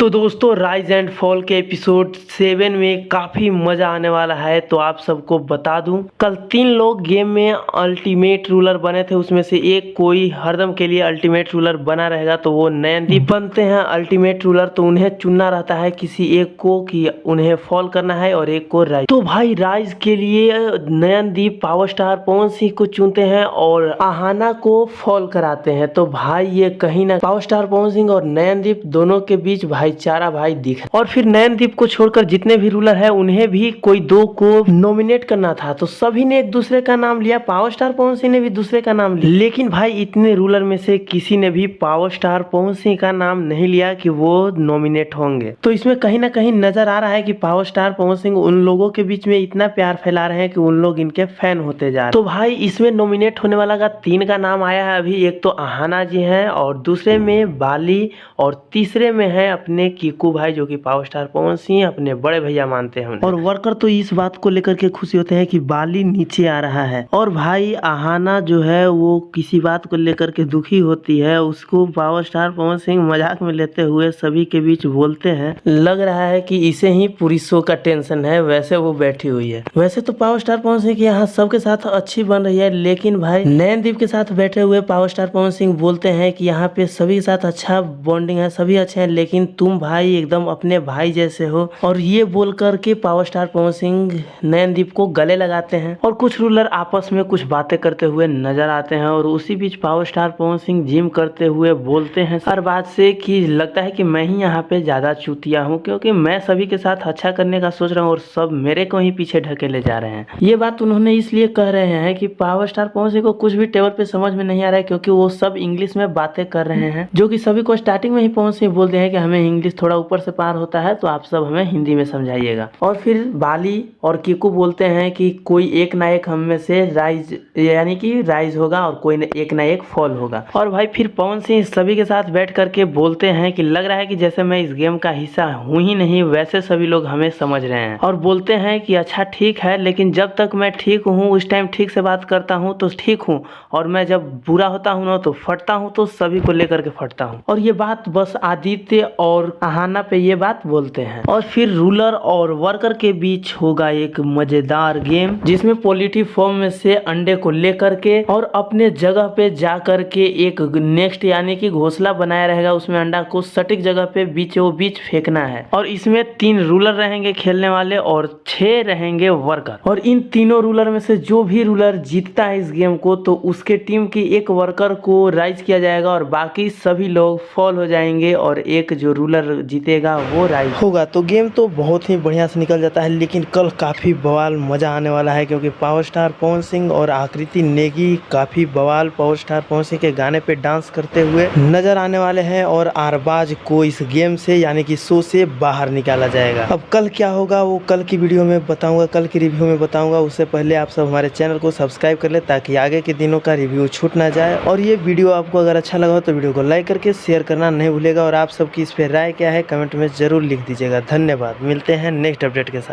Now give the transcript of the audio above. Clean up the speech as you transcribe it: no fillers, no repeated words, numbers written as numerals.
तो दोस्तों rise and fall के एपिसोड 7 में काफ़ी मज़ा आने वाला है। तो आप सबको बता दूं, कल 3 लोग गेम में अल्टीमेट रूलर बने थे। उसमें से एक कोई हरदम के लिए अल्टीमेट रूलर बना रहेगा, तो वो नयनदीप बनते हैं अल्टीमेट रूलर। तो उन्हें चुनना रहता है किसी एक को कि उन्हें फॉल करना है और एक को राइज। तो भाई राइज के लिए नयनदीप पावर स्टार पवन सिंह को चुनते हैं और आहाना को फॉल कराते हैं। तो भाई ये कहीं ना पावर स्टार पवन सिंह और नयनदीप दोनों के बीच भाईचारा भाई दिख। और फिर नयनदीप को छोड़कर जितने भी रूलर है उन्हें भी कोई 2 को नॉमिनेट करना था, तो सभी ने एक दूसरे का नाम लिया। पावर स्टार पवन सिंह ने भी दूसरे का नाम लिया, लेकिन भाई इतने रूलर में से किसी ने भी पावर स्टार पवन सिंह का नाम नहीं लिया कि वो नॉमिनेट होंगे। तो इसमें कहीं ना कहीं नजर आ रहा है कि पावर स्टार पवन सिंह उन लोगों के बीच में इतना प्यार फैला रहे हैं कि उन लोग इनके फैन होते जा रहे हैं। तो भाई इसमें नॉमिनेट होने वाला का 3 का नाम आया है अभी। एक तो आहाना जी हैं, और दूसरे में बाली, और तीसरे में है अपने कीकू भाई, जो कि पावर स्टार पवन सिंह अपने बड़े भैया मानते हैं उन्हें। और वर्कर तो इस बात को लेकर के खुशी होते हैं कि बाली नीचे आ रहा है। और भाई आहाना जो है वो किसी बात को लेकर के दुखी होती है। उसको पावर स्टार पवन सिंह मजाक में लेते हुए सभी के बीच बोलते हैं, लग रहा है कि इसे ही पूरी शो का टेंशन है, वैसे वो बैठी हुई है। वैसे तो पावर स्टार पवन सिंह की यहाँ सबके साथ अच्छी बन रही है, लेकिन भाई नयनदीप के साथ बैठे हुए पावर स्टार पवन सिंह बोलते हैं कि यहाँ पे सभी के साथ अच्छा बॉन्डिंग है, सभी अच्छे हैं, लेकिन तुम भाई एकदम अपने भाई जैसे हो। और ये बोल करके पावर स्टार पवन सिंह नयनदीप को गले लगाते हैं। और कुछ रूलर आपस में कुछ बातें करते हुए नजर आते हैं। और उसी बीच power star Pawan Singh gym करते हुए बोलते हैं हर बात से कि लगता है कि मैं ही यहाँ पे ज्यादा चूतिया हूँ, क्योंकि मैं सभी के साथ अच्छा करने का सोच रहा हूँ और सब मेरे को ही पीछे ढकेले जा रहे हैं। ये बात उन्होंने इसलिए कह रहे हैं कि पावर स्टार पवन सिंह को कुछ भी टेबल पे समझ में नहीं आ रहा है, क्योंकि वो सब इंग्लिश में बातें कर रहे हैं, जो कि सभी को स्टार्टिंग में ही पवन सिंह बोलते हैं कि हमें इंग्लिश थोड़ा ऊपर से पार होता है, तो आप सब हमें हिंदी में समझाइएगा। और फिर बाली और कीकू बोलते हैं कि कोई एक ना एक हम में से राइज यानी कि राइज होगा और कोई एक ना एक फॉल होगा। और भाई फिर पवन सिंह सभी के साथ बैठ करके बोलते हैं कि लग रहा है कि जैसे मैं इस गेम का हिस्सा हूँ ही नहीं, वैसे सभी लोग हमें समझ रहे हैं। और बोलते हैं कि अच्छा ठीक है, लेकिन जब तक मैं ठीक हूँ उस टाइम ठीक से बात करता हूँ तो ठीक हूँ, और मैं जब बुरा होता हूँ ना तो फटता हूँ, तो सभी को लेकर के फटता हूँ। और ये बात बस आदित्य और आहाना पे ये बात बोलते हैं। और फिर रूलर और वर्कर के बीच होगा एक मजेदार गेम, जिसमें पॉलिटी फॉर्म में से अंडे को लेकर के और अपने जगह पे जा करके एक नेक्स्ट यानी कि घोंसला बनाया रहेगा, उसमें अंडा को सटीक जगह पे बीचों बीच फेंकना है। और इसमें 3 रूलर रहेंगे खेलने वाले और 6 रहेंगे वर्कर। और इन तीनों रूलर में से जो भी रूलर जीतता है इस गेम को, तो उसके टीम की एक वर्कर को राइज किया जाएगा और बाकी सभी लोग फॉल हो जाएंगे, और एक जो रूलर जीतेगा वो राइज होगा। तो गेम तो बहुत ही बढ़िया से निकल जाता है, लेकिन कल काफी बवाल मजा आने वाला है, क्योंकि पावर स्टार पवन सिंह और आकृति नेगी काफी बवाल पावर स्टार पवन सिंह के गाने पे डांस करते हुए नजर आने वाले हैं। और आरबाज को इस गेम से यानी कि शो से बाहर निकाला जाएगा। अब कल क्या होगा वो कल की वीडियो में बताऊंगा, कल की रिव्यू में बताऊंगा। उससे पहले आप सब हमारे चैनल को सब्सक्राइब कर ले, ताकि आगे के दिनों का रिव्यू छूट ना जाए। और ये वीडियो आपको अगर अच्छा लगा हो तो वीडियो को लाइक करके शेयर करना नहीं भूलेगा। और आप सबकी इस पे राय क्या है कमेंट में जरूर लिख दीजिएगा। धन्यवाद, मिलते हैं नेक्स्ट अपडेट के साथ।